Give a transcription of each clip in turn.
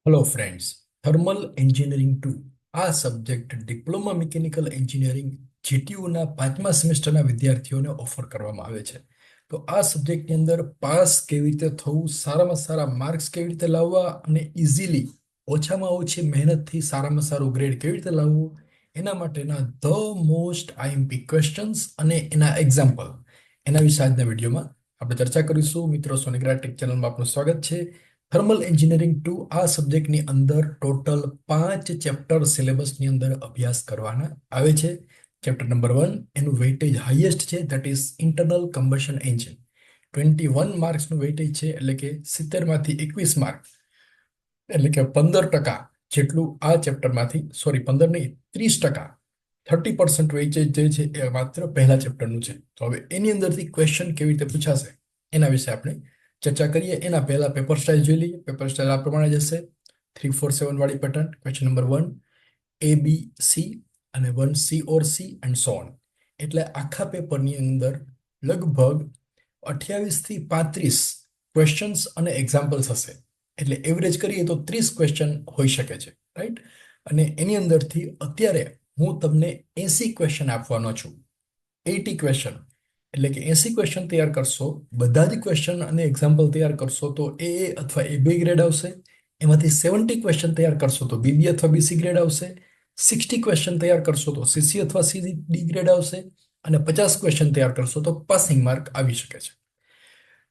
Hello friends, thermal engineering 2 આ subject diploma mechanical engineering જીટીયુના 5મા સેમેસ્ટરના વિદ્યાર્થીઓને ઓફર કરવામાં આવે છે. તો આ સબ્જેક્ટની અંદર પાસ કેવી રીતે થવું, સારામાં સારા માર્ક્સ કેવી રીતે લાવવા અને ઇઝીલી ઓછામાં ઓછી મહેનતથી સારામાં સારું ગ્રેડ કેવી રીતે લાવવું, એના માટેના ધ મોસ્ટ આઈએમપી ક્વેશ્ચન્સ અને એના એક્ઝામ્પલ, એના વિશે આજના વિડીયોમાં આપણે ચર્ચા કરીશું. મિત્રો, સોનિગ્રાટેક ચેનલમાં આપનું સ્વાગત છે. થર્મલ એન્જિનિયરિંગ 2 આ સબ્જેક્ટની અંદર ટોટલ 5 ચેપ્ટર સિલેબસની અંદર અભ્યાસ કરવાના આવે છે. ચેપ્ટર નંબર 1 એનું વેઇટેજ હાઈએસ્ટ છે, that is internal combustion engine. 21 માર્ક્સનું વેઇટેજ છે, એટલે કે 70માંથી 21 માર્ક, એટલે કે 15% જેટલું આ ચેપ્ટરમાંથી, સોરી 15 નહીં, 30%, 30% વેઇટેજ જે છે એ માત્ર પહેલા ચેપ્ટરનું છે. તો હવે એની અંદરથી ક્વેશ્ચન કેવી રીતે પૂછાશે એના વિશે આપણે ચર્ચા કરીએ. એના પહેલા પેપર સ્ટાઇલ જોઈ લઈએ. પેપર સ્ટાઇલ આ પ્રમાણે જશે: 3-4-7 વાળી pattern. Question number 1 A B C અને 1 C or C and so on. એટલે આખા પેપરની અંદર લગભગ 28 થી 35 ક્વેશ્ચન્સ અને એક્ઝામ્પલ્સ હશે. એટલે એવરેજ કરીએ તો 30 ક્વેશ્ચન હોઈ શકે છે, રાઈટ? અને એની અંદરથી અત્યારે હું તમને 80 ક્વેશ્ચન આપવાનો છું. 80 ક્વેશ્ચન એટલે કે 80 ક્વેશ્ચન તૈયાર કરશો, બધા જ ક્વેશ્ચન અને એક્ઝામ્પલ તૈયાર કરશો તો એ અથવા એ બી ગ્રેડ આવશે. એમાંથી 70 ક્વેશ્ચન તૈયાર કરશો તો બીબી અથવા બીસી ગ્રેડ આવશે. 60 ક્વેશ્ચન તૈયાર કરશો તો સીસી અથવા સીડી ગ્રેડ આવશે. અને 50 ક્વેશ્ચન તૈયાર કરશો તો પાસિંગ માર્ક આવી શકે છે.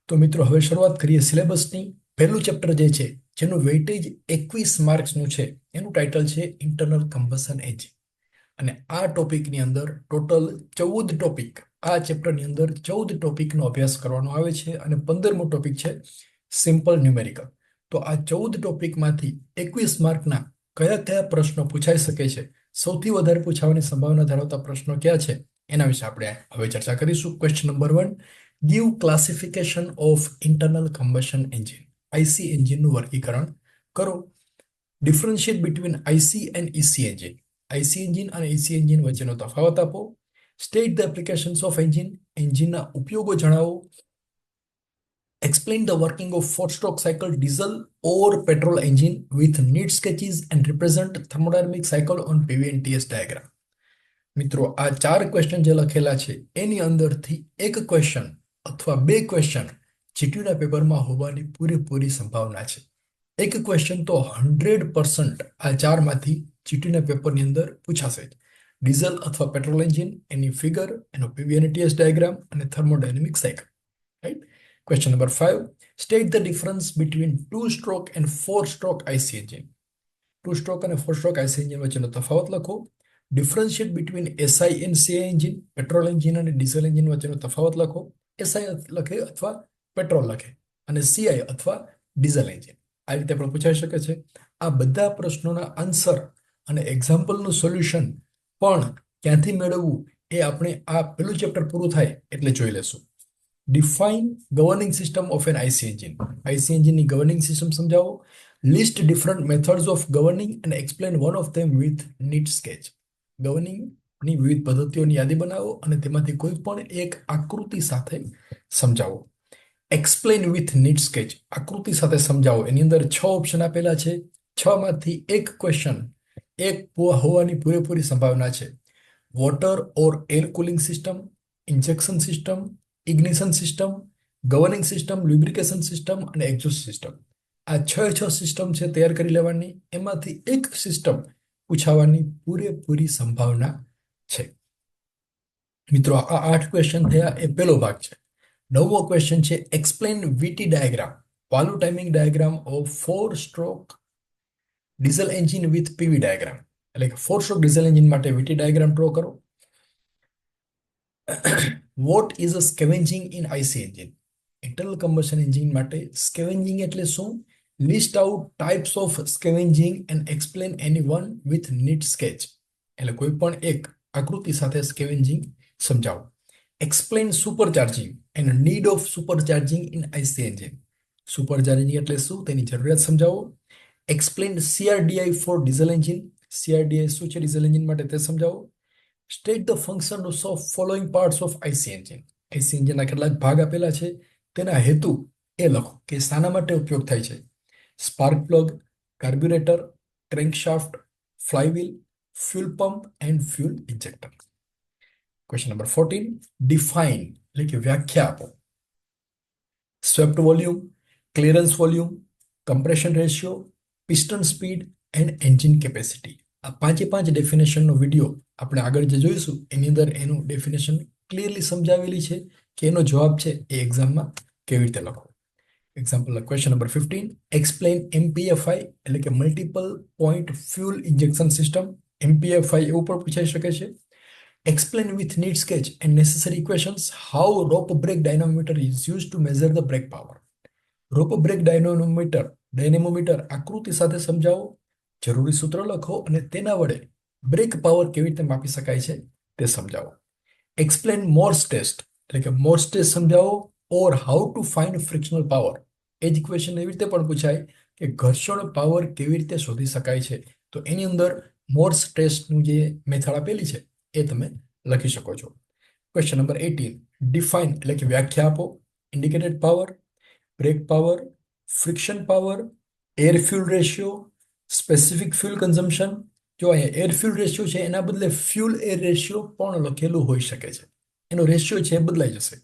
તો મિત્રો, હવે શરૂઆત કરીએ સિલેબસની. પહેલું ચેપ્ટર જે છે, જેનું વેઇટેજ 21 માર્ક્સનું છે, એનું ટાઇટલ છે ઇન્ટરનલ કમ્બશન એન્જિન. અને આ ટોપિકની અંદર ટોટલ 14 ટોપિક, આ ચેપ્ટરની અંદર 14 ટોપિકનો અભ્યાસ કરવાનો આવે છે. અને 15મો ટોપિક છે સિમ્પલ ન્યુમેરિકલ. તો આ 14 ટોપિકમાંથી 21 માર્કના કયા કયા પ્રશ્નો પૂછાઈ શકે છે, સૌથી વધારે પૂછાવાની સંભાવના ધરાવતા પ્રશ્નો કયા છે, એના વિશે આપણે હવે ચર્ચા કરીશું. Question number 1: give classification of internal combustion engine. IC એન્જિનનું વર્ગીકરણ કરો. Differentiate between IC and EC engine. IC engine અને ઈસી એન્જિન વચ્ચેનો તફાવત આપો. State the applications of engine. એન્જિનના ઉપયોગો જણાવો. Explain the working of four-stroke cycle diesel or petrol engine with neat sketches and represent thermodynamic cycle on PV and TS diagram. મિત્રો, આ 4 question જે લખેલા છે એની અંદરથી એક ક્વેશ્ચન અથવા બે ક્વેશ્ચન જીટીયુના પેપરમાં હોવાની પૂરેપૂરી સંભાવના છે. એક ક્વેશ્ચન તો 100% આ ચારમાંથી જીટીયુના પેપરની અંદર પૂછાશે જ. ડીઝલ અથવા પેટ્રોલ એન્જિન, એની ફિગર, એનો પીવી અને ટીએસ ડાયાગ્રામ અને thermodynamic cycle, right? Question number 5: State the difference between two-stroke and four-stroke IC engine. Two-stroke અને four-stroke IC engine વચ્ચેનો તફાવત લખો. Differentiate between SI and CI engine. Petrol engine અને diesel engine વચ્ચેનો તફાવત લખો. SI લખે અથવા પેટ્રોલ લખે, અને CI અથવા ડીઝલ એન્જિન. આ રીતે પણ પૂછાઈ શકે છે. આ બધા પ્રશ્નોના આન્સર અને એક્ઝામ્પલનું સોલ્યુશન પણ ક્યાંથી મેળવવું એ આપણે આ પેલું ચેપ્ટર પૂરું થાય એટલે જોઈ લેશું. Define governing system of an IC engine. IC engine ની governing system સમજાવો. List different methods of governing and explain one of them with neat sketch. Governing ની વિવિધ પદ્ધતિઓની યાદી બનાવો અને તેમાંથી કોઈ પણ એક આકૃતિ સાથે સમજાવો. Explain with neat sketch. આકૃતિ સાથે સમજાવો. એની અંદર 6 ઓપ્શન આપેલા છે. 6 માંથી એક ક્વેશ્ચન એક હોવાની પૂરેપૂરી સંભાવના છે. Water or air cooling system, injection system, ignition system, governing system, lubrication system અને એક્ઝોસ્ટ સિસ્ટમ. આ 6 સિસ્ટમ છે તૈયાર કરી લેવાની. એમાંથી એક સિસ્ટમ પૂછાવાની પૂરેપૂરી સંભાવના છે. મિત્રો, આ 8 ક્વેશ્ચન થયા, એ પહેલો ભાગ છે. 9મો ક્વેશ્ચન છે explain VT diagram, valve timing diagram of four stroke diesel engine with PV diagram. એટલે કે ફોર સ્ટ્રોક ડીઝલ એન્જિન માટે વીટી ડાયાગ્રામ ડ્રો કરો. What is a scavenging in IC engine. Internal combustion engine માટે scavenging એટલે શું? List out types of scavenging and explain any one with neat sketch. એટલે કોઈ પણ એક આકૃતિ સાથે સ્કેવેન્જિંગ સમજાવો. Explain supercharging and need of supercharging in IC engine. Supercharging એટલે શું, તેની જરૂરિયાત સમજાવો. Explain CRDI for diesel engine. CRDI શું છે ડીઝલ એન્જિન માટે તે સમજાવો. State the function of following parts of IC engine. IC એન્જિનના કેટલાક ભાગ આપેલા છે, તેના હેતુ એ લખો કે શાના માટે ઉપયોગ થાય છે. Spark plug, carburettor, crankshaft, flywheel, fuel pump and fuel injector. Question number 14, define એટલે કે વ્યાખ્યા આપો. Swept volume, clearance volume, compression ratio, piston speed and engine capacity. આ પાંચે પાંચ ડેફિનેશનનો વિડીયો આપણે આગળ જે જોઈશું એની અંદર એનું ડેફિનેશન ક્લિયરલી સમજાવેલી છે કે એનો જવાબ છે એ એક્ઝામમાં કેવી રીતે લખો. Example question number 15, explain MPFI એટલે કે multiple point fuel injection system. MPFI એવું પણ પૂછાઈ શકે છે. Explain with neat sketch and necessary equations how rope brake dynamometer is used to measure the brake power. Rope brake dynamometer આકૃતિ સાથે સમજાવો, જરૂરી સૂત્ર લખો અને તેના વડે બ્રેક પાવર કેવી રીતે માપી શકાય છે તે સમજાવો. એક્સપ્લેન મોર્સ ટેસ્ટ એટલે કે મોર્સ ટેસ્ટ સમજાવો or how to find frictional power. એ જ ક્વેશ્ચન એવી રીતે પણ પૂછાય કે ઘર્ષણ પાવર કેવી રીતે શોધી શકાય છે, તો એની અંદર મોર્સ ટેસ્ટનું જે મેથડ આપેલી છે એ તમે લખી શકો છો. ક્વેશ્ચન નંબર 18, ડિફાઇન એટલે કે વ્યાખ્યા આપો. Indicated power, brake power, friction power, air fuel ratio, specific fuel consumption. જો અહીંયા એર ફ્યુલ રેશિયો છે એના બદલે ફ્યુલ એર રેશિયો પણ લખેલું હોઈ શકે છે, એનો રેશિયો છે એ બદલાઈ જશે.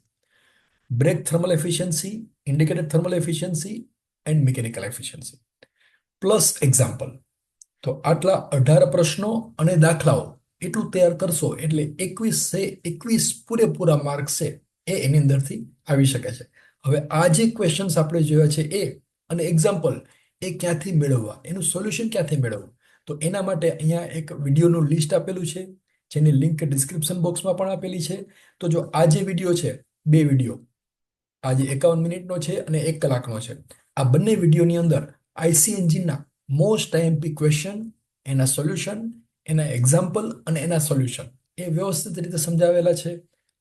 Brake thermal efficiency, indicated thermal efficiency and mechanical efficiency. Plus example. તો આટલા 18 પ્રશ્નો અને દાખલાઓ એટલું તૈયાર કરશો એટલે 21 પૂરેપૂરા માર્ક્સ છે એ એની અંદરથી આવી શકે છે. હવે આ જે ક્વેશ્ચન્સ આપણે જોયા છે એ અને એક્ઝામ્પલ એ ક્યાંથી મેળવવા, એનું સોલ્યુશન ક્યાંથી મેળવવું, તો એના માટે અહીંયા એક વિડીયોનું લિસ્ટ આપેલું છે જેની લિંક ડિસ્ક્રિપ્શન બોક્સમાં પણ આપેલી છે. તો જો આ જે વિડીયો છે, બે વિડીયો, આ જે 51 મિનિટનો છે અને 1 કલાકનો છે, આ બંને વિડીયોની અંદર આઈસી એન્જિનના મોસ્ટ આઈએમપી ક્વેશ્ચન, એના સોલ્યુશન, એના એક્ઝામ્પલ અને એના સોલ્યુશન એ વ્યવસ્થિત રીતે સમજાવેલા છે.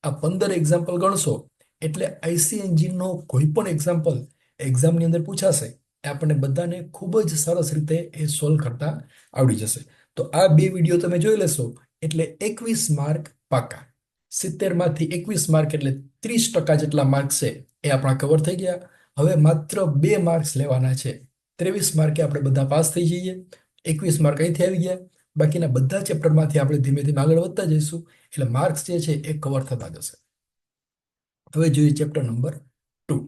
આ 15 એક્ઝામ્પલ ગણશો એટલે આઈસી એન્જિનનો કોઈ પણ એક્ઝામ્પલ એક્ઝામની અંદર પૂછાશે એ આપણને બધાને ખૂબ જ સરસ રીતે એ સોલ્વ કરતા આવડી જશે. તો આ બે વિડીયો તમે જોઈ લેશો એટલે 21 માર્ક પાકા. 70માંથી 21 માર્ક એટલે 30% જેટલા માર્ક છે એ આપણા કવર થઈ ગયા. હવે માત્ર 2 માર્ક્સ લેવાના છે. 23 માર્કે આપણે બધા પાસ થઈ જઈએ, 21 માર્ક અહીંથી આવી ગયા. બાકીના બધા ચેપ્ટરમાંથી આપણે ધીમે ધીમે આગળ વધતા જઈશું એટલે માર્ક્સ જે છે એ કવર થતા જશે. હવે જોઈએ ચેપ્ટર નંબર 2.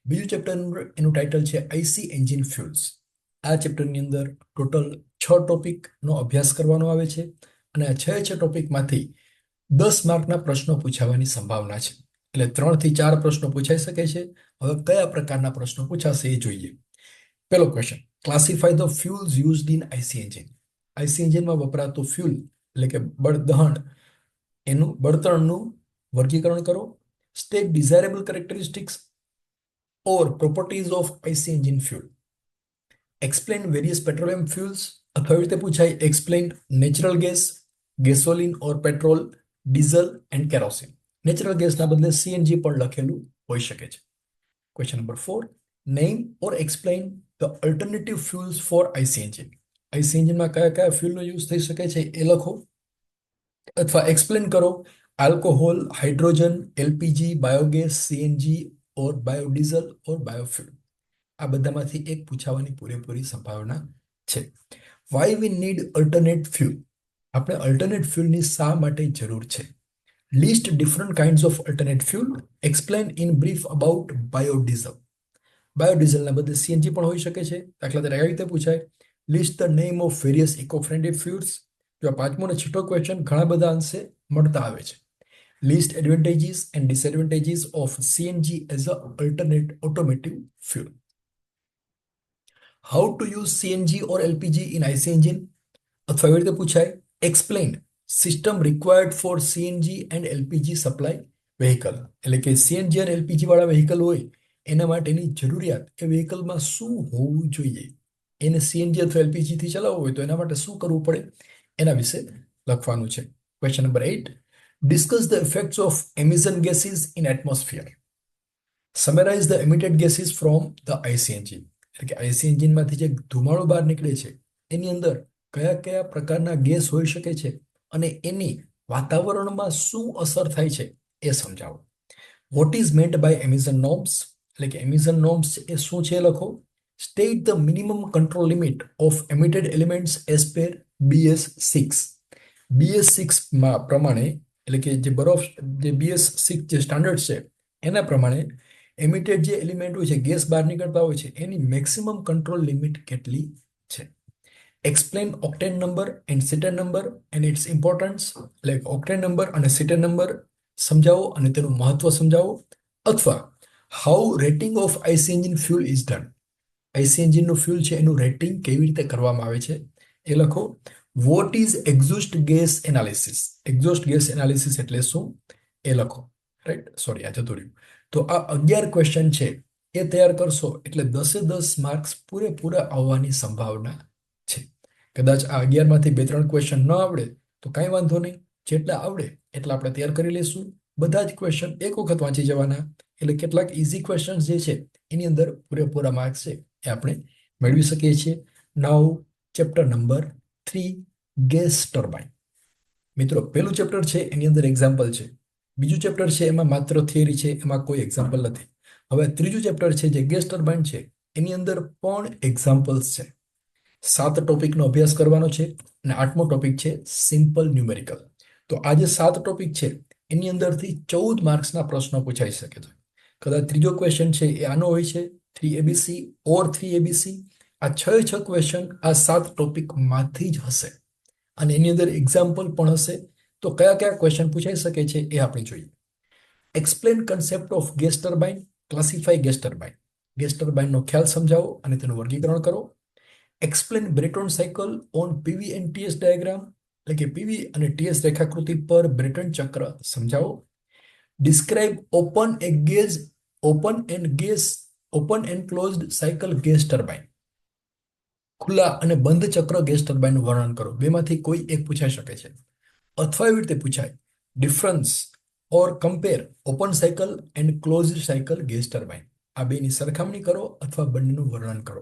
બીજું ચેપ્ટર એનું ટાઇટલ છે આઈસી એન્જિન ફ્યુલ્સ. આ ચેપ્ટરની અંદર ટોટલ 6 ટોપિકનો અભ્યાસ કરવાનો આવે છે અને આ 6 ટોપિકમાંથી 10 માર્કના પ્રશ્નો પૂછાવાની સંભાવના છે. એટલે 3 થી 4 પ્રશ્નો પૂછાઈ શકે છે. હવે કયા પ્રકારના પ્રશ્નો પૂછાશે એ જોઈએ. પહેલો question, classify the fuels used in IC engine. IC એન્જિનમાં વપરાતું ફ્યુલ એટલે કે બળદહન, એનું બળતણનું વર્ગીકરણ કરો. State desirable characteristics or properties of IC engine fuel. Explain various petroleum fuels, અથવા એવી રીતે પૂછાય explain natural gas, gasoline or petrol, diesel and kerosene. Natural ગેસના બદલે સીએનજી પણ લખેલું હોઈ શકે છે. Question number 4, name or explain the alternative fuels for IC engine. IC એન્જિનમાં કયા કયા ફ્યુલનો યુઝ થઈ શકે છે એ લખો, અથવા એક્સપ્લેન કરો alcohol, hydrogen, LPG, biogas, CNG or biodiesel or biofuel. આ બધામાંથી એક પૂછાવાની પૂરેપૂરી સંભાવના છે. Why we need alternate fuel. આપણે અલ્ટરનેટ ફ્યુલની શા માટે જરૂર છે. List different kinds of alternate fuel. Explain in brief about biodiesel. બાયોડીઝલના બદલે સીએનજી પણ હોઈ શકે છે. દાખલા તરીકે આવી રીતે પૂછાય list the name of various eco friendly fuels. જો આ પાંચમો અને છઠ્ઠો ક્વેશ્ચન ઘણા બધા અંશે મળતા આવે છે. List advantages and disadvantages of CNG as a alternate automotive fuel. How to use CNG or LPG in IC engine. અથવા એવી રીતે પૂછાય explain system required four CNG and LPG supply vehicle. એટલે કે સીએનજી અને એલપીજી વાળા vehicle હોય એના માટેની જરૂરિયાત એ વ્હીકલમાં શું હોવું જોઈએ, એને સીએનજી અથવા એલપીજી થી ચલાવવું હોય તો એના માટે શું કરવું પડે એના વિશે લખવાનું છે. Question number 8, discuss the effects of emission gases in atmosphere. Summarise the emitted gases from the IC engine. એટલે કે આઈસી એન્જિનમાંથી જે ધુમાડો બહાર નીકળે છે એની અંદર કયા કયા પ્રકારના ગેસ હોઈ શકે છે અને એની વાતાવરણમાં શું અસર થાય છે એ સમજાવો. What is meant by emission norms. એટલે કે એમિશન નોર્મ્સ એ શું છે લખો. State the minimum control limit of emitted elements as per BS6. BS6 માં પ્રમાણે, એટલે કે જે બરફ, જે BS6 જે સ્ટાન્ડર્ડ છે એના પ્રમાણે એમિટેડ જે એલિમેન્ટ હોય છે, ગેસ બહાર નીકળતા હોય છે, એની મેક્સિમમ કંટ્રોલ લિમિટ કેટલી છે. Explain octane number and cetane number and its importance. એટલે ઓક્ટેન નંબર અને સિટન નંબર સમજાવો અને તેનું મહત્વ સમજાવો. અથવા how rating of IC engine fuel is done. IC એન્જિનનું ફ્યુલ છે એનું રેટિંગ કેવી રીતે કરવામાં આવે છે એ લખો. What is exhaust gas analysis. Exhaust gas analysis એટલે શું એ લખો. રાઈટ, સોરી, આ જતું રહ્યું. તો આ 11 ક્વેશ્ચન છે એ તૈયાર કરશો એટલે 10 માર્ક્સ પૂરેપૂરા આવવાની સંભાવના છે. કદાચ આ 11માંથી 2-3 ક્વેશ્ચન ન આવડે તો કાંઈ વાંધો નહીં, જેટલા આવડે એટલા આપણે તૈયાર કરી લઈશું. બધા જ ક્વેશ્ચન એક વખત વાંચી જવાના, એટલે કેટલાક ઇઝી ક્વેશ્ચન જે છે એની અંદર પૂરેપૂરા માર્ક્સ છે એ આપણે મેળવી શકીએ છીએ. નાઉ ચેપ્ટર નંબર 3, ગેસ ટર્બાઇન. મિત્રો, પહેલું ચેપ્ટર છે એની અંદર એક્ઝામ્પલ છે. બીજું ચેપ્ટર છે એમાં માત્ર થિયરી છે, એમાં કોઈ એક્ઝામ્પલ નથી. હવે ત્રીજું ચેપ્ટર છે જે ગેસ ટર્બાઇન છે એની અંદર પણ એક્ઝામ્પલ્સ છે. 7 ટોપિકનો અભ્યાસ કરવાનો છે અને 8મો ટોપિક છે સિમ્પલ ન્યુમેરિકલ. તો આ જે 7 ટોપિક છે એની અંદરથી 14 માર્ક્સના પ્રશ્નો પૂછાઈ શકે છે. કદાચ ત્રીજો ક્વેશ્ચન છે એ આનો હોય છે, 3ABC ઓર 3ABC. આ 6 ક્વેશ્ચન આ 7 ટોપિકમાંથી જ હશે અને એની અંદર એક્ઝામ્પલ પણ હશે. તો કયા કયા ક્વેશ્ચન પૂછાઈ શકે છે એ આપણે જોઈએ. Explain concept of gas turbine, classify gas turbine. Gas ટર્બાઇનનો ખ્યાલ સમજાવો અને તેનું વર્ગીકરણ કરો. Explain Brayton cycle on PV and TS diagram. એટલે કે પીવી અને ટીએસ રેખાકૃતિ પર બ્રેટન ચક્ર સમજાવો. Describe open end closed cycle gas turbine. ખુલ્લા અને બંધ ચક્ર ગેસ ટર્બાઇનનું વર્ણન કરો. બેમાંથી કોઈ એક પૂછાઈ શકે છે. અથવા એવી રીતે પૂછાય, difference or compare open cycle and closed cycle gas turbine. આ બેની સરખામણી કરો અથવા બંનેનું વર્ણન કરો.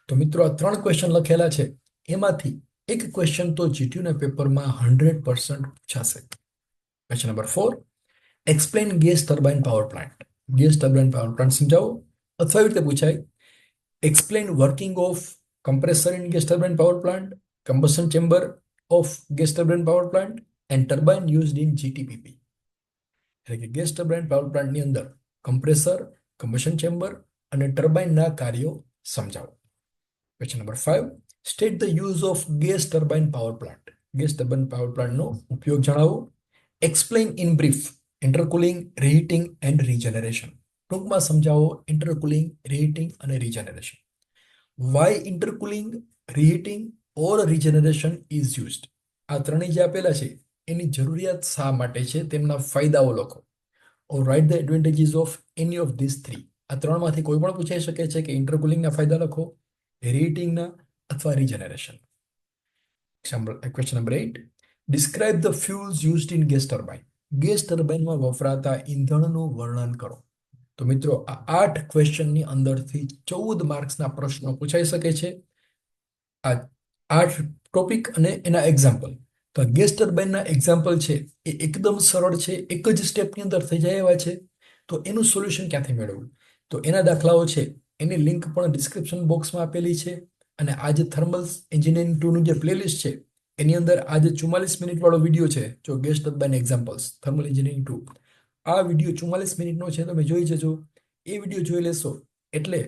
તો મિત્રો, આ 3 ક્વેશ્ચન લખેલા છે એમાંથી એક ક્વેશ્ચન તો જીટીયુના પેપરમાં 100% પૂછાશે. Question number 4, explain gas turbine power plant. Gas turbine power plant સમજાવો. અથવા એવી રીતે પૂછાય, explain working of compressor in gas turbine power plant, combustion chamber of gas turbine power plant and turbine used in GTPP. એટલે કે gas turbine power પ્લાન્ટની અંદર compressor, combustion chamber અને ટર્બાઇનના કાર્યો સમજાવો. Question number 5, state the use of gas turbine power plant. Gas turbine power પ્લાન્ટનો ઉપયોગ જણાવો. Explain in brief intercooling, reheating and regeneration. ટૂંકમાં સમજાવો ઇન્ટરકુલિંગ, રીહીટિંગ અને regeneration. Why intercooling, reheating or regeneration is used. આ ત્રણેય જે આપેલા છે એની જરૂરિયાત શા માટે છે, તેમના ફાયદાઓ લખો. Or write the advantages of any of these 3. આ ત્રણમાંથી કોઈ પણ પૂછાઈ શકે છે કે ઇન્ટરકુલિંગના ફાયદા લખો, રીહીટિંગના અથવા regeneration. Question number 8, describe the fuels used in gas turbine. Gas ટર્બાઇનમાં વપરાતા ઈંધણનું વર્ણન કરો. તો મિત્રો, આ 8 ક્વેશ્ચનની અંદરથી 14 માર્ક્સના પ્રશ્નો પૂછાઈ શકે છે. આ 8 ટોપિક અને એના એક્ઝામ્પલ. તો ગેસ ટર્બાઇનના એક્ઝામ્પલ છે એ એકદમ સરળ છે, એક જ સ્ટેપની અંદર થઈ જાય એવા છે. તો એનું સોલ્યુશન ક્યાંથી મેળવવું? તો એના દાખલાઓ છે એની લિંક પણ ડિસ્ક્રિપ્શન બોક્સમાં આપેલી છે. અને આ જે થર્મલ એન્જિનિયરિંગ 2નું જે પ્લેલિસ્ટ છે એની અંદર આ જે 44 મિનિટવાળો વિડીયો છે, જો gas turbine examples thermal engineering 2, આ વિડીયો 44 મિનિટનો છે, તમે જોઈ જજો. એ વિડીયો જોઈ લેશો એટલે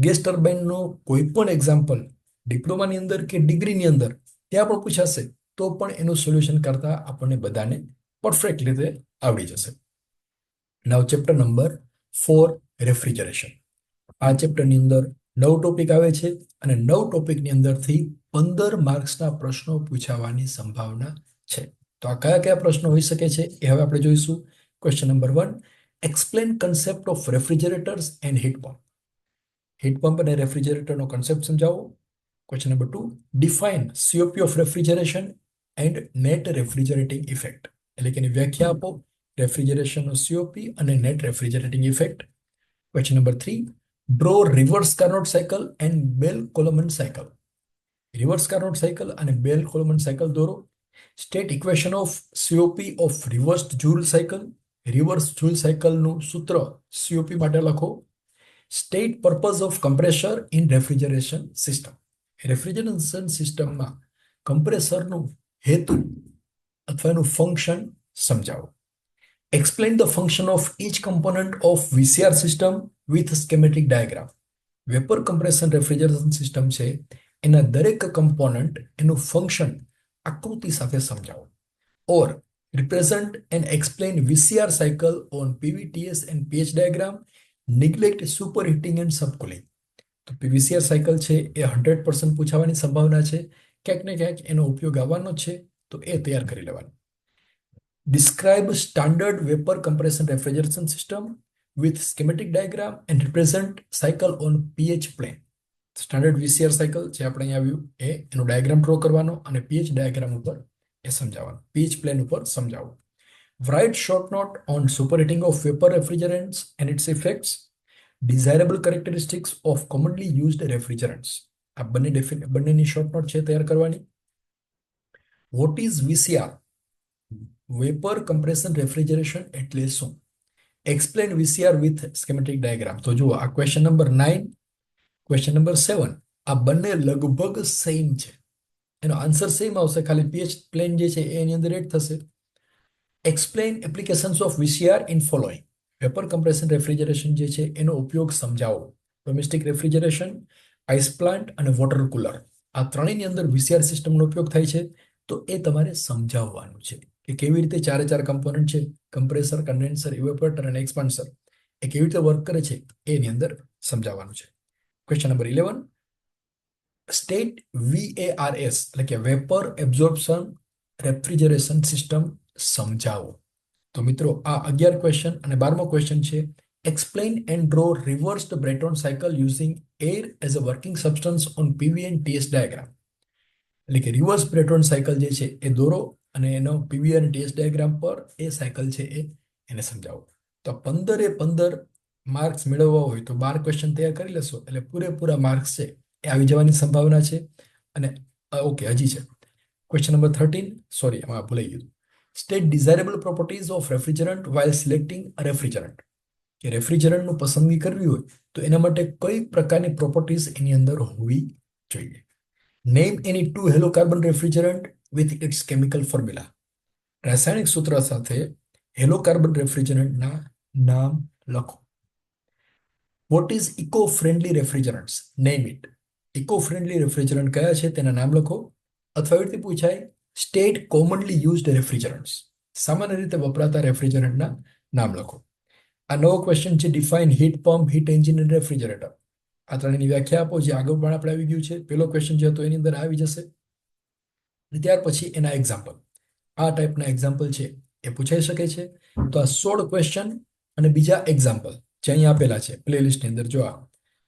ગેસ ટર્બાઇનનો કોઈ પણ એક્ઝામ્પલ ડિપ્લોમાની અંદર કે ડિગ્રીની અંદર ત્યાં પણ પૂછાશે તો પણ એનું સોલ્યુશન કરતા આપણને બધાને પરફેક્ટ રીતે આવડી જશે. નાવ ચેપ્ટર નંબર 4, રેફ્રિજરેશન. આ ચેપ્ટરની અંદર 9 ટોપિક આવે છે અને 9 ટોપિકની અંદરથી 15 માર્ક્સના પ્રશ્નો પૂછાવાની સંભાવના છે. તો આ કયા કયા પ્રશ્નો હોઈ શકે છે એ હવે આપણે જોઈશું. Question number 1, explain concept of refrigerators and heat pump. Heat pump અને રેફ્રિજરેટરનો કન્સેપ્ટ સમજાવો. Question number 2, define COP of refrigeration and net refrigerating effect. એટલે કે એની વ્યાખ્યા આપો, રેફ્રિજરેશનનો COP અને net refrigerating effect. Question number 3, draw reverse Carnot cycle and Bell Coleman cycle. Reverse Carnot cycle અને બેલ કોલમન સાયકલ દોરો. State equation of COP of reverse Joule cycle. Reverse joule સાયકલનું સૂત્ર COP માટે લખો. State purpose of compressor in refrigeration system. Refrigeration સિસ્ટમમાં કમ્પ્રેસરનું હેતુ અથવા એનું function સમજાવો. Explain the function of each component of VCR system with schematic diagram. Vapour compression refrigeration system છે એના દરેક કમ્પોનન્ટ એનું ફંક્શન આકૃતિ સાથે સમજાવો. ઓર represent and explain VCR cycle on PVTS and pH diagram. Neglect superheating and subcooling. તો VCR cycle છે એ 100% પૂછાવાની સંભાવના છે, ક્યાંક ને ક્યાંક એનો ઉપયોગ આવવાનો છે, તો એ તૈયાર કરી લેવાનું. Describe standard vapor compression refrigeration system with schematic diagram and represent cycle on pH plane. Standard VCR cycle જે આપણે અહીં આવ્યું એનો ડાયાગ્રામ ડ્રો કરવાનો અને pH ડાયાગ્રામ ઉપર એ સમજાવવાનું, pH પ્લેન ઉપર સમજાવવું. Write short note on superheating of vapor refrigerants and its effects. Desirable characteristics of commonly used refrigerants. આ બંનેની શોર્ટ નોટ છે તૈયાર કરવાની. What is VCR? Vapour compression refrigeration એટલે શું? Explain VCR with schematic diagram. તો જુઓ, આ ક્વેશ્ચન નંબર 9, ક્વેશ્ચન નંબર 7 આ બંને લગભગ સેમ છે. એનો આન્સર સેમ આવશે, ખાલી pH પ્લેન જે છે એની અંદર એડ થશે. Explain applications of VCR in following. Vapour compression refrigeration જે છે એનો ઉપયોગ સમજાવો. ડોમેસ્ટિક રેફ્રિજરેશન, આઈસ પ્લાન્ટ અને વોટર કુલર, આ ત્રણેયની અંદર VCR સિસ્ટમનો ઉપયોગ થાય છે. તો એ તમારે સમજાવવાનું છે કે કેવી રીતે ચારે કમ્પોનન્ટ છે, કમ્પ્રેસર, કન્ડેન્સર, ઇવેપોરેટર અને એક્સપાન્સર, એ કેવી રીતે વર્ક કરે છે એની અંદર સમજાવવાનું છે. ક્વેશ્ચન નંબર 11, સ્ટેટ VARS એટલે કે વેપર એબ્ઝોર્પ્શન રેફ્રિજરેશન સિસ્ટમ સમજાવો. તો મિત્રો આ 11 ક્વેશ્ચન અને 12મો ક્વેશ્ચન છે, explain and draw reversed Brayton cycle using air as a working substance on PV and TS diagram. એટલે કે રિવર્સ બ્રેટોન સાયકલ જે છે એ દોરો અને એનો PV અને TS ડાયાગ્રામ પર એ સાયકલ છે એને સમજાવો. તો 15 માર્ક્સ મેળવવા હોય તો 12 ક્વેશ્ચન તૈયાર કરી લેશો એટલે પૂરેપૂરા માર્ક્સ છે એ આવી જવાની સંભાવના છે. અને ઓકે, હજી છે ક્વેશ્ચન નંબર 13, સોરી એમાં ભૂલાઈ ગયું. State desirable properties of refrigerant while selecting a refrigerant. કે રેફ્રિજરન્ટનું પસંદગી કરવી હોય તો એના માટે કઈ પ્રકારની પ્રોપર્ટીઝ એની અંદર હોવી જોઈએ. Name any 2 halocarbon refrigerant with its chemical formula. રાસાયણિક સૂત્ર સાથે હેલોકાર્બન રેફ્રિજરન્ટના નામ લખો. What is eco friendly refrigerants? Name it. Eco friendly refrigerant કયા છે તેના નામ લખો. અથવા એવી રીતે પૂછાય, સ્ટેટ કોમનલી યુઝડ રેફ્રિજરન્ટ્સ. સામાન્ય રીતે વપરાતા રેફ્રિજરન્ટના નામ લખો. આ નવો ક્વેશ્ચન છે, define heat pump, heat engine અને રેફ્રિજરેટર. આ ત્રણેયની વ્યાખ્યા આપો, જે આગળ પણ આપણે આવી ગયું છે. પેલો ક્વેશ્ચન જે હતો એની અંદર આવી જશે. ત્યાર પછી એના એક્ઝામ્પલ, આ ટાઈપના એક્ઝામ્પલ છે એ પૂછાઈ શકે છે. તો આ 16 ક્વેશ્ચન અને બીજા એક્ઝામ્પલ જે અહીં આપેલા છે પ્લેલિસ્ટની અંદર. જો આ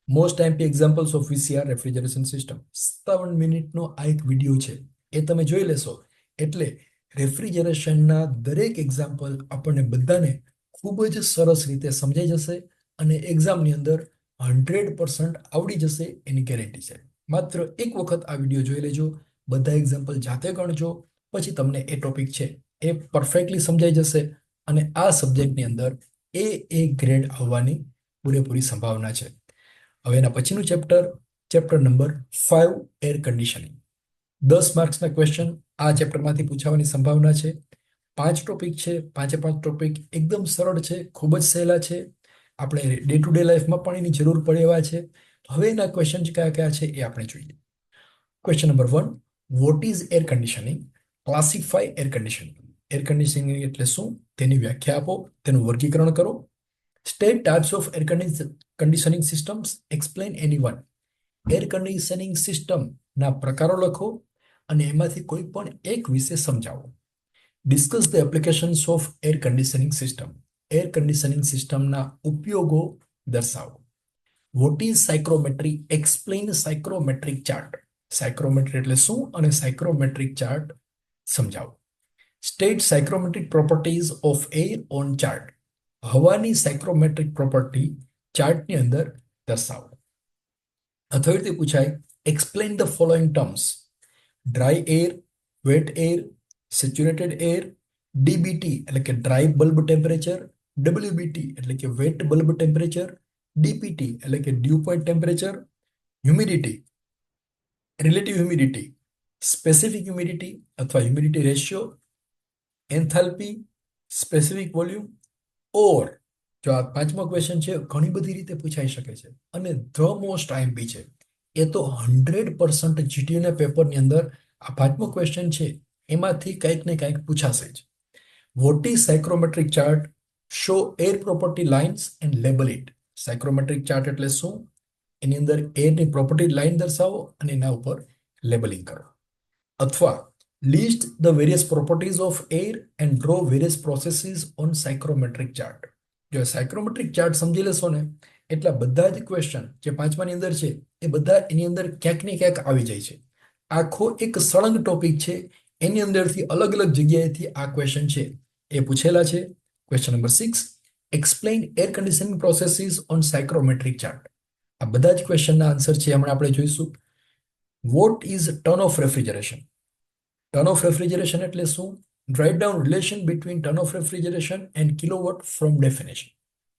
most IMP examples of VCR refrigeration system 57 મિનિટનો આ એક વિડીયો છે, એ તમે જોઈ લેશો એટલે રેફ્રિજરેશનના દરેક એક્ઝામ્પલ આપણને બધાને ખૂબ જ સરસ રીતે સમજાઈ જશે અને એક્ઝામની અંદર 100% આવડી જશે એની ગેરંટી છે. માત્ર એક વખત આ વિડીયો જોઈ લેજો, બધા એક્ઝામ્પલ જાતે ગણજો, પછી તમને એ ટોપિક છે એ પરફેક્ટલી સમજાઈ જશે અને આ સબ્જેક્ટની અંદર એ ગ્રેડ આવવાની પૂરેપૂરી સંભાવના છે. હવે એના પછીનું ચેપ્ટર નંબર 5, એર કન્ડિશનિંગ. 10 માર્ક્સના ક્વેશ્ચન આ ચેપ્ટરમાંથી પૂછાવાની સંભાવના છે. 5 ટોપિક છે, 5 ટોપિક એકદમ સરળ છે, ખૂબ જ સહેલા છે. આપણે ડે ટુ ડે લાઈફમાં પણ એની જરૂર પડે એવા છે. હવે એના ક્વેશ્ચન કયા છે એ આપણે જોઈએ. Question number 1, what is air conditioning? Classify air conditioning. Air conditioning એટલે શું તેની વ્યાખ્યા આપો, તેનું વર્ગીકરણ કરો. State types of air conditioning systems, explain any one. Air conditioning સિસ્ટમના પ્રકારો લખો અને એમાંથી કોઈ પણ એક વિશે સમજાવો. Discuss the applications of air conditioning system. Air conditioning સિસ્ટમના ઉપયોગો દર્શાવો. What is psychrometry? Explain psychrometric chart. Psychrometry એટલે શું અને સાયક્રોમેટ્રિક ચાર્ટ સમજાવો. State psychrometric properties of air on chart. હવાની સાયક્રોમેટ્રિક પ્રોપર્ટી ચાર્ટની અંદર દર્શાવો. અથવા રીતે પૂછાય, explain the following terms. Dry air, wet air, saturated air, DBT એટલે કે ડ્રાય બલ્બ ટેમ્પરેચર, WBT એટલે કે વેટ બલ્બ ટેમ્પરેચર, ડીપીટી એટલે કે dew point temperature, humidity, relative humidity, specific humidity અથવા humidity ratio, enthalpy, specific volume, or જો આ પાંચમો ક્વેશ્ચન છે ઘણી બધી રીતે પૂછાઈ શકે છે અને ધ મોસ્ટ આઈએમપી છે. એ તો 100% જીટીયુના પેપરની અંદર આ પાંચમો ક્વેશ્ચન છે એમાંથી કંઈક ને કંઈક પૂછાશે જ. What is psychrometric chart? Show air property lines and label it. Psychrometric chart એટલે શું? એની અંદર એરની પ્રોપર્ટી લાઇન દર્શાવો અને એના ઉપર લેબલિંગ કરો. અથવા list the various properties of air and draw various processes on psychrometric chart. જો સાયક્રોમેટ્રિક ચાર્ટ સમજી લેશો ને એટલા બધા જ ક્વેશ્ચન જે પાંચમાની અંદર છે એ બધા એની અંદર ક્યાંક ને ક્યાંક આવી જાય છે. આખો એક સળંગ ટોપિક છે, એની અંદરથી અલગ અલગ જગ્યાએથી આ ક્વેશ્ચન છે એ પૂછેલા છે. Question number 6, explain air conditioning processes on psychrometric chart. આ બધા જ ક્વેશ્ચનના આન્સર છે હમણાં આપણે જોઈશું. What is ton of refrigeration? Ton of refrigeration એટલે શું? Write down relation between ton of refrigeration and kilowatt from definition.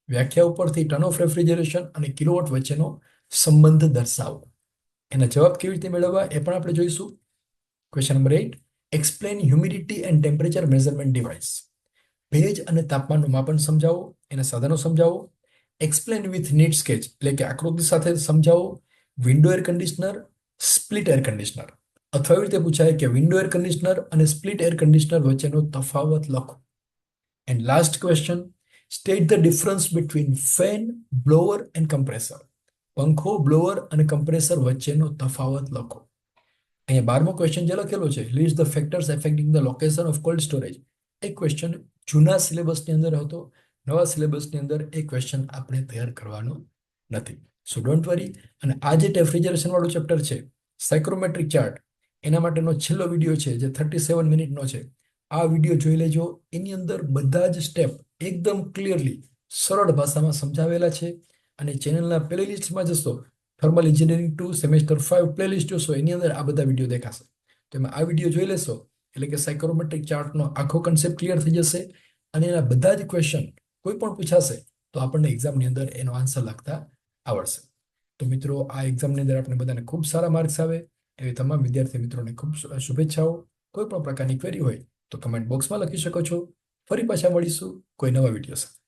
વ્યાખ્યા ઉપરથી ટર્ન ઓફ રેફ્રિજરેશન અને કિલોવોટ વચ્ચેનો સંબંધ દર્શાવો. એના જવાબ કેવી રીતે મેળવવા એ પણ આપણે જોઈશું. Question number 8, explain humidity and temperature measurement device. ભેજ અને તાપમાનનું માપન સમજાવો, એના સાધનો સમજાવો. એક્સપ્લેન વિથ નીટ સ્કેચ એટલે કે આકૃતિ સાથે સમજાવો window air conditioner, split air conditioner. અથવા એવી રીતે પૂછાય કે વિન્ડો એર કન્ડિશનર અને સ્પ્લિટ એર કન્ડિશનર વચ્ચેનો તફાવત લખો. And last question, state the difference between fan, blower and compressor. પંખો, બ્લોઅર અને કમ્પ્રેસર વચ્ચેનો તફાવત લખો. અહીંયા 12મો ક્વેશ્ચન જે લખેલો છે, list the factors affecting the location of cold storage. એ ક્વેશ્ચન જૂના સિલેબસની અંદર હતો, નવા સિલેબસની અંદર એ ક્વેશ્ચન આપણે તૈયાર કરવાનો નથી. સો ડોન્ટ વરી. અને આ જે રેફ્રિજરેશન વાળું ચેપ્ટર છે, સાયક્રોમેટ્રિક ચાર્ટ, એના માટેનો છેલ્લો વિડીયો છે જે 37 મિનિટનો છે. આ વિડીયો જોઈ લેજો. એની અંદર બધા જ સ્ટેપ એકદમ ક્લિયરલી સરળ ભાષામાં સમજાવેલા છે. અને ચેનલના પ્લેલિસ્ટમાં જશો, થર્મલ એન્જિનિયરિંગ 2 સેમેસ્ટર 5 પ્લેલિસ્ટ જોશો, એની અંદર આ બધા વિડીયો દેખાશે. તો એમાં આ વિડીયો જોઈ લેશો એટલે કે સાયક્રોમેટ્રિક ચાર્ટનો આખો કન્સેપ્ટ ક્લિયર થઈ જશે. અને એના બધા જ ક્વેશ્ચન કોઈ પણ પૂછાશે તો આપણને એક્ઝામની અંદર એનો આન્સર લખતા આવડશે. તો મિત્રો, આ એક્ઝામની અંદર આપણે બધાને ખૂબ સારા માર્ક્સ આવે એવી તમામ વિદ્યાર્થી મિત્રોને ખૂબ શુભેચ્છાઓ. કોઈ પણ પ્રકારની ક્વેરી હોય તો કમેન્ટ બોક્સમાં લખી શકો છો. ફરી પાછા મળીશું કોઈ નવા વિડીયો સાથે.